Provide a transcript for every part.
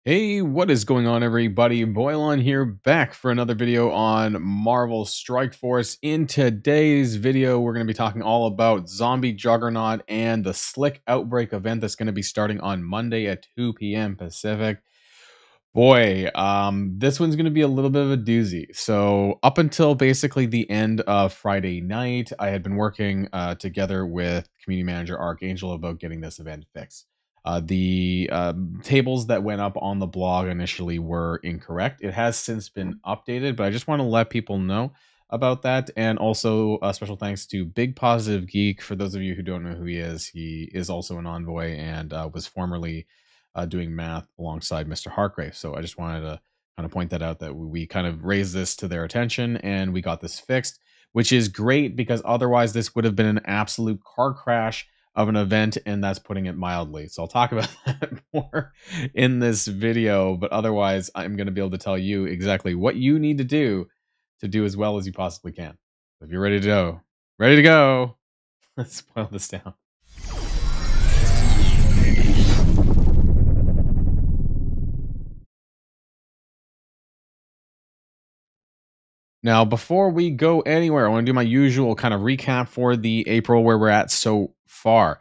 Hey, what is going on, everybody? Boilon here, back for another video on Marvel Strike Force. In today's video, we're going to be talking all about Zombie Juggernaut and the Slick Outbreak event that's going to be starting on Monday at 2 p.m. Pacific. Boy, this one's going to be a little bit of a doozy. So up until basically the end of Friday night, I had been working together with community manager Archangel about getting this event fixed. The tables that went up on the blog initially were incorrect. It has since been updated, but I just want to let people know about that. And also special thanks to Big Positive Geek. For those of you who don't know who he is also an envoy and was formerly doing math alongside Mr. Hargrave. So I just wanted to kind of point that out, that we kind of raised this to their attention and we got this fixed, which is great because otherwise this would have been an absolute car crash of an event, and that's putting it mildly. So I'll talk about that more in this video, but otherwise I'm going to be able to tell you exactly what you need to do as well as you possibly can. So if you're ready to go, let's boil this down. Now, before we go anywhere, I want to do my usual kind of recap for the April, where we're at so far.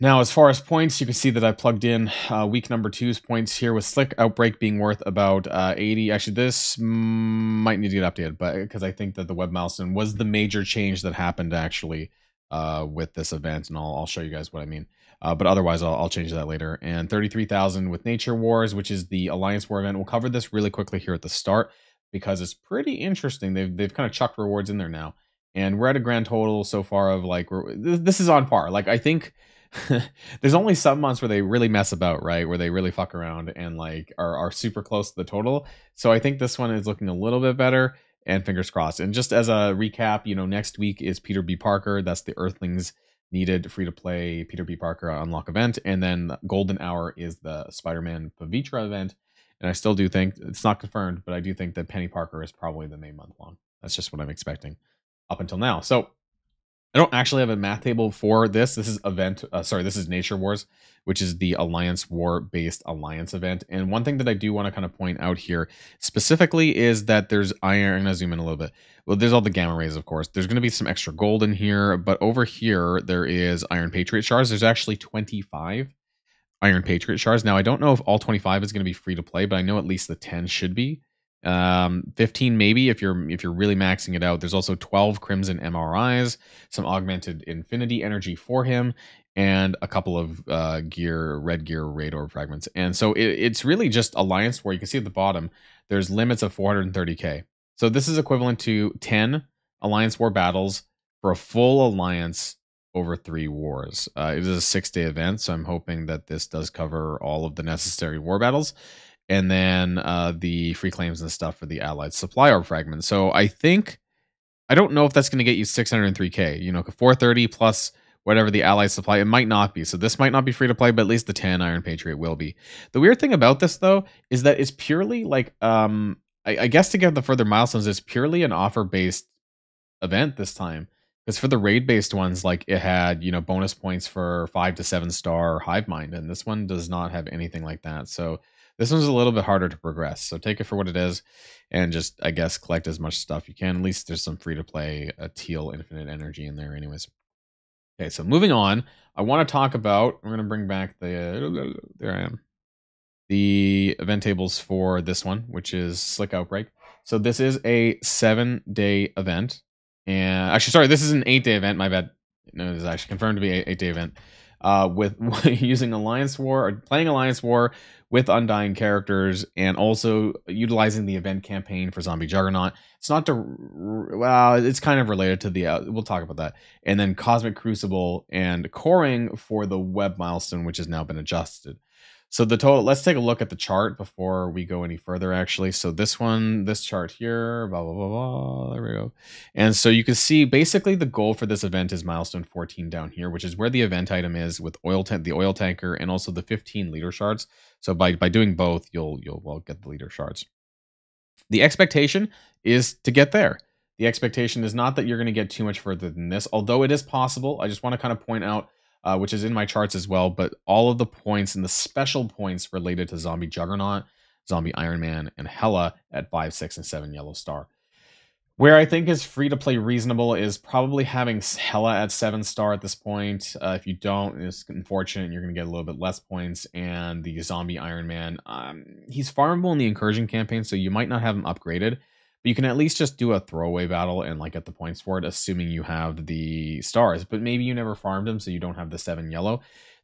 Now, as far as points, you can see that I plugged in week number 2's points here, with Slick Outbreak being worth about 80. Actually, this might need to get updated, but because I think that the web milestone was the major change that happened actually with this event, and I'll show you guys what I mean. But otherwise, I'll change that later. And 33,000 with Nature Wars, which is the Alliance War event. We'll cover this really quickly here at the start because it's pretty interesting. They've kind of chucked rewards in there now, and we're at a grand total so far of like this is on par. Like I think. There's only some months where they really mess about, right? Where they really fuck around and like are super close to the total. So I think this one is looking a little bit better, and fingers crossed. And just as a recap, next week is Peter B. Parker. That's the Earthlings needed free to play Peter B. Parker unlock event. And then Golden Hour is the Spider-Man Pavitra event. And I still do think, it's not confirmed, but I do think that Penny Parker is probably the main month long. That's just what I'm expecting up until now. So I don't actually have a math table for this. This is this is Nature Wars, which is the Alliance War based Alliance event. And one thing that I do want to kind of point out here specifically is that there's iron. I'm going to zoom in a little bit. Well, there's all the gamma rays, of course. There's going to be some extra gold in here, but over here there is Iron Patriot shards. There's actually 25 Iron Patriot shards. Now I don't know if all 25 is going to be free to play, but I know at least the 10 should be. 15 maybe if you're really maxing it out. There's also 12 Crimson MRIs, some augmented infinity energy for him, and a couple of red gear raid orb fragments. And so it's really just Alliance War. You can see at the bottom there's limits of 430k. So this is equivalent to 10 Alliance War battles for a full alliance over 3 wars. It is a 6-day event, so I'm hoping that this does cover all of the necessary war battles. And then the free claims and stuff for the allied supply orb fragment. So I don't know if that's going to get you 603k. 430 plus whatever the allied supply. It might not be. So this might not be free to play, but at least the 10 Iron Patriot will be. The weird thing about this though is that it's purely like I guess to get the further milestones, it's purely an offer based event this time. Because for the raid based ones, like it had bonus points for 5 to 7 star hive mind, and this one does not have anything like that. So this one's a little bit harder to progress. So take it for what it is, and just I guess collect as much stuff you can. At least there's some free to play teal infinite energy in there, anyways. Okay, so moving on, I want to talk about. We're gonna bring back the there I am. The event tables for this one, which is Slick Outbreak. So this is a 7-day event. And actually, sorry, this is an 8-day event. My bad. No, this is actually confirmed to be an 8-day event. With using Alliance War or playing Alliance War with Undying characters, and also utilizing the event campaign for Zombie Juggernaut. It's not it's kind of related to the. We'll talk about that. And then Cosmic Crucible and coring for the web milestone, which has now been adjusted. So the total, let's take a look at the chart before we go any further, actually. So this chart here, blah, blah, blah, blah, there we go. And so you can see basically the goal for this event is milestone 14 down here, which is where the event item is with the oil tanker and also the 15 leader shards. So by doing both, you'll get the leader shards. The expectation is to get there. The expectation is not that you're going to get too much further than this, although it is possible. I just want to kind of point out which is in my charts as well. But all of the points and the special points related to Zombie Juggernaut, Zombie Iron Man, and Hela at 5, 6, and 7 yellow star. Where I think is free to play reasonable is probably having Hela at 7 star at this point. If you don't, it's unfortunate. You're going to get a little bit less points. And the Zombie Iron Man, he's farmable in the Incursion campaign, so you might not have him upgraded. But you can at least just do a throwaway battle and like get the points for it, assuming you have the stars. But maybe you never farmed him, so you don't have the 7 yellow.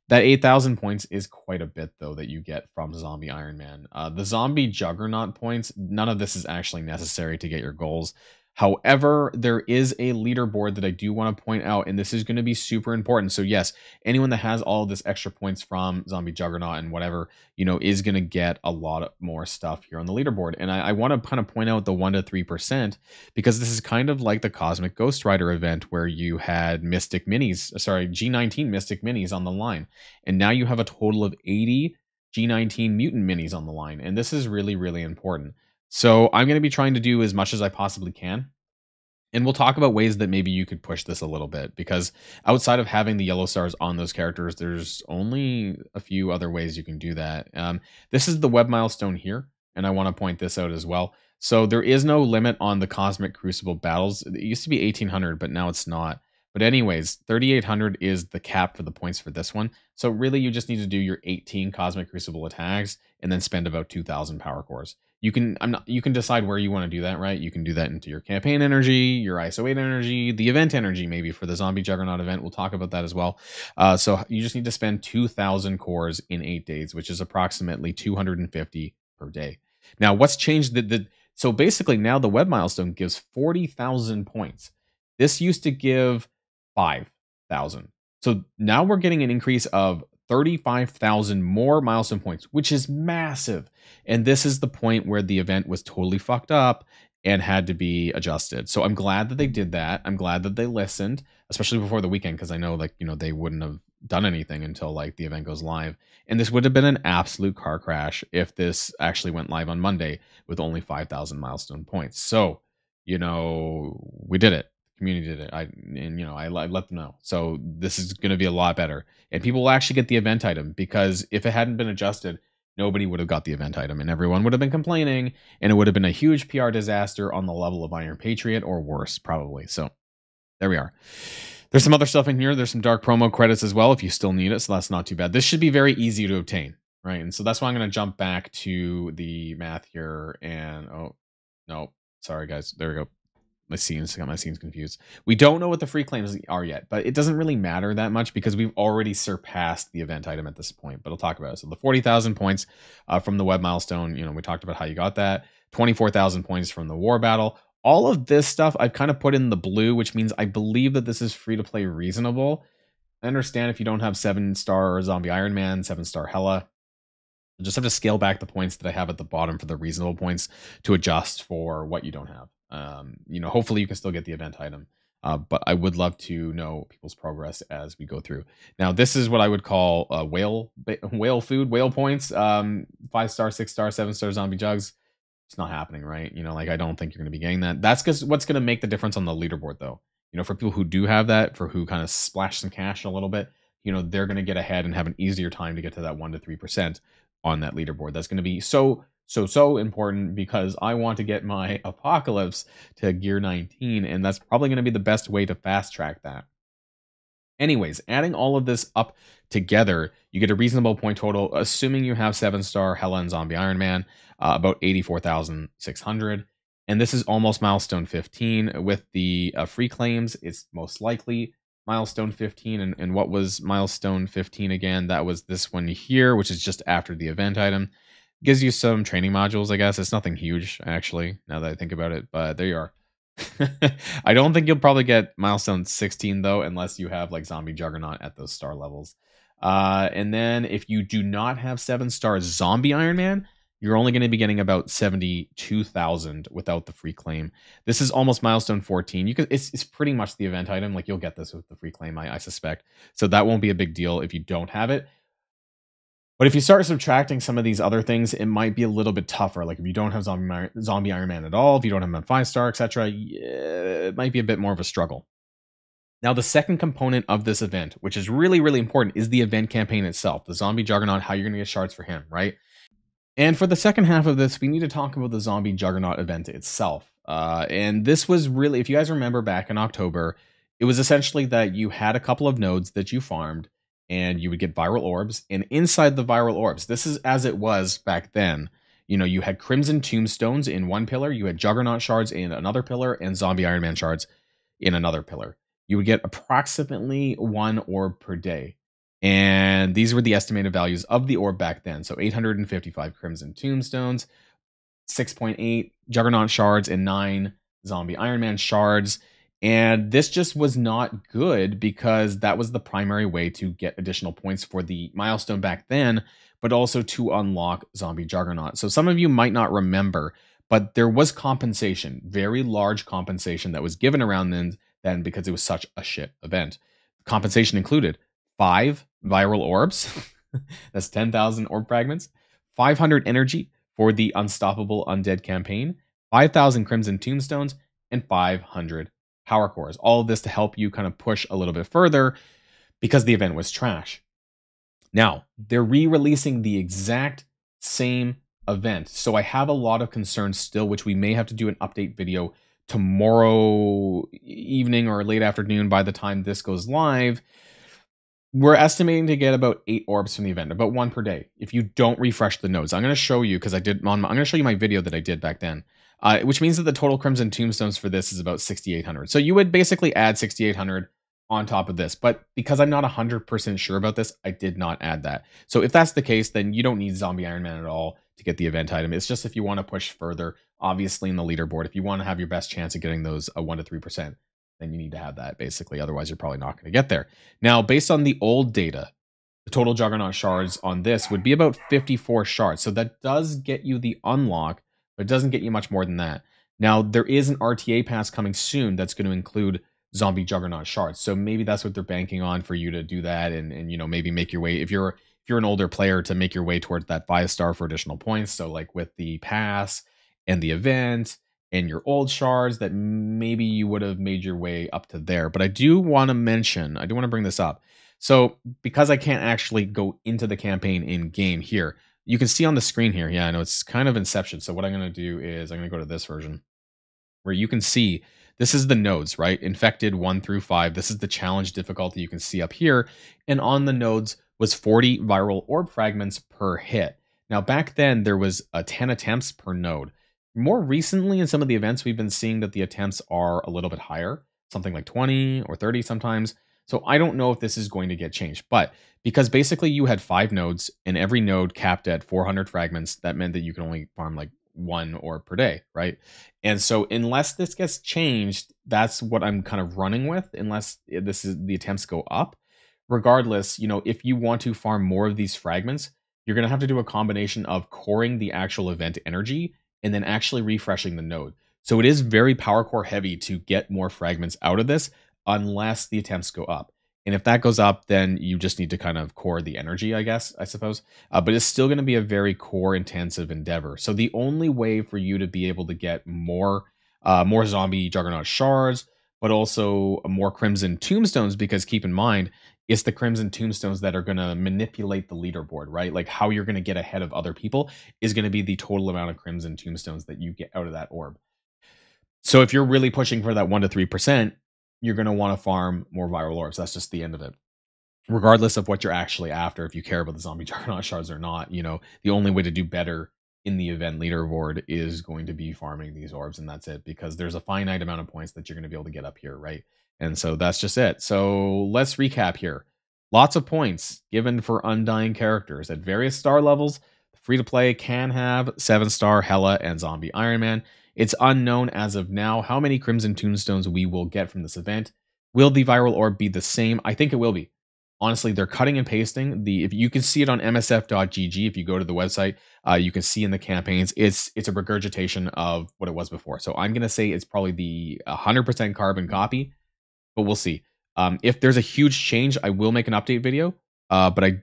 That 8,000 points is quite a bit, though, that you get from Zombie Iron Man. The Zombie Juggernaut points, none of this is actually necessary to get your goals. However, there is a leaderboard that I do want to point out, and this is going to be super important. So yes, anyone that has all of this extra points from Zombie Juggernaut and whatever, is going to get a lot more stuff here on the leaderboard. And I want to kind of point out the 1 to 3%, because this is kind of like the Cosmic Ghost Rider event where you had Mystic Minis, sorry, G19 Mystic Minis on the line. And now you have a total of 80 G19 Mutant Minis on the line. And this is really, really important. So I'm going to be trying to do as much as I possibly can. And we'll talk about ways that maybe you could push this a little bit, because outside of having the yellow stars on those characters, there's only a few other ways you can do that. This is the web milestone here, and I want to point this out as well. So there is no limit on the Cosmic Crucible battles. It used to be 1,800, but now it's not. But anyways, 3,800 is the cap for the points for this one. So really, you just need to do your 18 Cosmic Crucible attacks and then spend about 2,000 power cores. You can decide where you want to do that, right? You can do that into your campaign energy, your ISO 8 energy, the event energy, maybe for the Zombie Juggernaut event. We'll talk about that as well. So you just need to spend 2,000 cores in 8 days, which is approximately 250 per day. Now, what's changed? So basically now the web milestone gives 40,000 points. This used to give 5,000. So now we're getting an increase of 35,000 more milestone points, which is massive. And this is the point where the event was totally fucked up and had to be adjusted. So I'm glad that they did that. I'm glad that they listened, especially before the weekend, because I know they wouldn't have done anything until the event goes live. And this would have been an absolute car crash if this actually went live on Monday with only 5,000 milestone points. So, we did it. Community did it. I let them know. So this is going to be a lot better, and people will actually get the event item, because if it hadn't been adjusted, nobody would have got the event item, and everyone would have been complaining, and it would have been a huge PR disaster on the level of Iron Patriot, or worse, probably. So there we are. There's some other stuff in here. There's some dark promo credits as well if you still need it, so that's not too bad. This should be very easy to obtain, right? And so that's why I'm going to jump back to the math here. And oh no, sorry guys, there we go. Got my scenes confused. We don't know what the free claims are yet, but it doesn't really matter that much because we've already surpassed the event item at this point. But I'll talk about it. So the 40,000 points from the web milestone, we talked about how you got that. 24,000 points from the war battle. All of this stuff I've kind of put in the blue, which means I believe that this is free to play reasonable. I understand if you don't have 7-star Zombie Iron Man, 7-star Hela, you just have to scale back the points that I have at the bottom for the reasonable points to adjust for what you don't have. Hopefully you can still get the event item, but I would love to know people's progress as we go through. Now, this is what I would call whale points. 5-star, 6-star, 7-star zombie jugs. It's not happening, right? I don't think you're going to be getting that. That's because what's going to make the difference on the leaderboard, though. For people who do have that, for who kind of splash some cash a little bit, they're going to get ahead and have an easier time to get to that 1 to 3% on that leaderboard. That's going to be so important, because I want to get my Apocalypse to gear 19, and that's probably going to be the best way to fast track that. Anyways, adding all of this up together, you get a reasonable point total, assuming you have 7-star Hela and Zombie Iron Man, about 84,600. And this is almost milestone 15. With the free claims, it's most likely milestone 15. And what was milestone 15 again? That was this one here, which is just after the event item. Gives you some training modules, I guess. It's nothing huge, actually, now that I think about it, but there you are. I don't think you'll probably get milestone 16, though, unless you have Zombie Juggernaut at those star levels. And then if you do not have 7-star Zombie Iron Man, you're only going to be getting about 72,000 without the free claim. This is almost milestone 14. It's pretty much the event item. You'll get this with the free claim, I suspect. So that won't be a big deal if you don't have it. But if you start subtracting some of these other things, it might be a little bit tougher. If you don't have Zombie Iron Man at all, if you don't have him on 5-star, etc., it might be a bit more of a struggle. Now, the second component of this event, which is really, really important, is the event campaign itself. The zombie juggernaut, how you're going to get shards for him, right? And for the second half of this, we need to talk about the zombie juggernaut event itself. And this was really, if you guys remember back in October, it was essentially that you had a couple of nodes that you farmed and you would get viral orbs. And inside the viral orbs, this is as it was back then. You know, you had crimson tombstones in one pillar, you had juggernaut shards in another pillar, and zombie Iron Man shards in another pillar. You would get approximately one orb per day. And these were the estimated values of the orb back then. So 855 Crimson Tombstones, 6.8 Juggernaut Shards, and 9 Zombie Iron Man Shards. And this just was not good because that was the primary way to get additional points for the milestone back then, but also to unlock Zombie Juggernaut. So some of you might not remember, but there was compensation, very large compensation that was given around then because it was such a shit event. Compensation included 5 viral orbs. That's 10,000 orb fragments. 500 energy for the Unstoppable Undead campaign. 5,000 Crimson Tombstones. And 500 power cores. All of this to help you kind of push a little bit further because the event was trash. Now, they're re-releasing the exact same event. So I have a lot of concerns still, which we may have to do an update video tomorrow evening or late afternoon by the time this goes live. We're estimating to get about 8 orbs from the event, about 1 per day, if you don't refresh the nodes. I'm going to show you, because I'm going to show you my video that I did back then, which means that the total Crimson Tombstones for this is about 6,800. So you would basically add 6,800 on top of this. But because I'm not 100% sure about this, I did not add that. So if that's the case, then you don't need Zombie Iron Man at all to get the event item. It's just if you want to push further, obviously in the leaderboard, if you want to have your best chance of getting those 1 to 3%. Then you need to have that, basically. Otherwise, you're probably not going to get there. Now, based on the old data, the total Juggernaut shards on this would be about 54 shards. So that does get you the unlock, but it doesn't get you much more than that. Now, there is an RTA Pass coming soon that's going to include Zombie Juggernaut shards. So maybe that's what they're banking on for you to do that and you know, maybe make your way, if you're an older player, to make your way towards that 5-star for additional points. So like with the pass and the event and your old shards, that maybe you would have made your way up to there. But I do want to bring this up. So because I can't actually go into the campaign in game here, you can see on the screen here. Yeah, I know it's kind of Inception. So what I'm going to do is I'm going to go to this version where you can see this is the nodes, right? Infected 1 through 5. This is the challenge difficulty you can see up here. And on the nodes was 40 viral orb fragments per hit. Now back then there was 10 attempts per node. More recently, in some of the events, we've been seeing that the attempts are a little bit higher, something like 20 or 30 sometimes. So I don't know if this is going to get changed, but because basically you had 5 nodes and every node capped at 400 fragments, that meant that you can only farm like 1 orb per day, right? And so unless this gets changed, that's what I'm kind of running with, unless the attempts go up. Regardless, you know, if you want to farm more of these fragments, you're going to have to do a combination of coring the actual event energy and then actually refreshing the node. So it is very power core heavy to get more fragments out of this unless the attempts go up. And if that goes up, then you just need to kind of core the energy, I suppose. But it's still going to be a very core intensive endeavor. So the only way for you to be able to get more zombie juggernaut shards, but also more crimson tombstones, because keep in mind, it's the crimson tombstones that are going to manipulate the leaderboard, right? Like how you're going to get ahead of other people is going to be the total amount of crimson tombstones that you get out of that orb. So if you're really pushing for that 1 to 3%, you're going to want to farm more viral orbs. That's just the end of it. Regardless of what you're actually after, if you care about the zombie juggernaut shards or not, you know, the only way to do better in the event leaderboard is going to be farming these orbs, and that's it, because there's a finite amount of points that you're going to be able to get up here, right? And so that's just it. So let's recap here. Lots of points given for undying characters at various star levels. Free to play can have 7-star Hela and Zombie Iron Man. It's unknown as of now how many Crimson Tombstones we will get from this event. Will the viral orb be the same? I think it will be. Honestly, they're cutting and pasting. If you can see it on msf.gg, if you go to the website, you can see in the campaigns, it's a regurgitation of what it was before. So I'm going to say it's probably the 100% carbon copy, but we'll see. If there's a huge change, I will make an update video, but I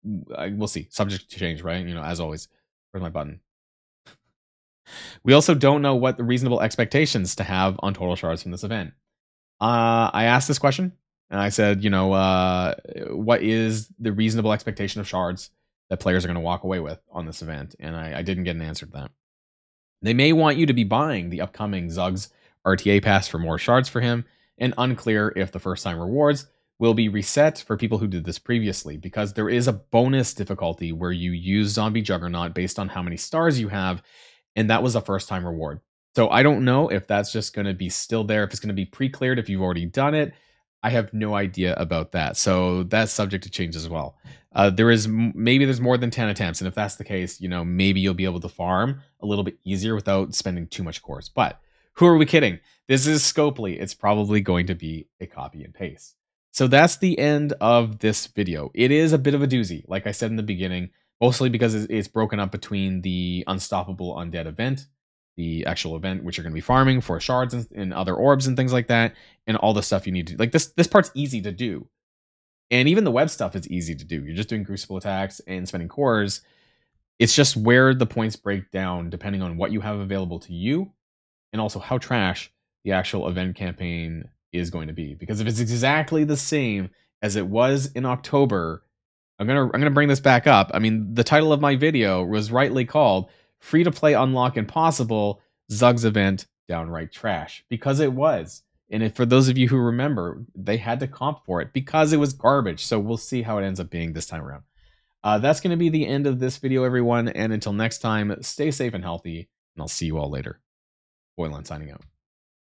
we'll see. Subject to change, right? You know, as always. Where's my button? We also don't know what the reasonable expectations to have on total shards from this event. I asked this question and I said, what is the reasonable expectation of shards that players are going to walk away with on this event? And I didn't get an answer to that. They may want you to be buying the upcoming Zuggs RTA Pass for more shards for him, and unclear if the first time rewards will be reset for people who did this previously, because there is a bonus difficulty where you use Zombie Juggernaut based on how many stars you have, and that was a first time reward. So I don't know if that's just going to be still there, if it's going to be pre-cleared if you've already done it. I have no idea about that. So that's subject to change as well. Maybe there's more than 10 attempts. And if that's the case, maybe you'll be able to farm a little bit easier without spending too much cores. But who are we kidding? This is Scopely. It's probably going to be a copy and paste. So that's the end of this video. It is a bit of a doozy, like I said in the beginning, mostly because it's broken up between the Unstoppable Undead event, the actual event, which you're going to be farming for shards and other orbs and things like that, and all the stuff you need to, like, this part's easy to do. And even the web stuff is easy to do. You're just doing crucible attacks and spending cores. It's just where the points break down depending on what you have available to you, and also how trash the actual event campaign is going to be. Because if it's exactly the same as it was in October, I'm gonna bring this back up. I mean, the title of my video was rightly called Free to Play Unlock Impossible, Zuggs Event Downright Trash, because it was. And for those of you who remember, they had to comp for it because it was garbage. So we'll see how it ends up being this time around. That's going to be the end of this video, everyone. And until next time, stay safe and healthy, and I'll see you all later. Boilon signing out.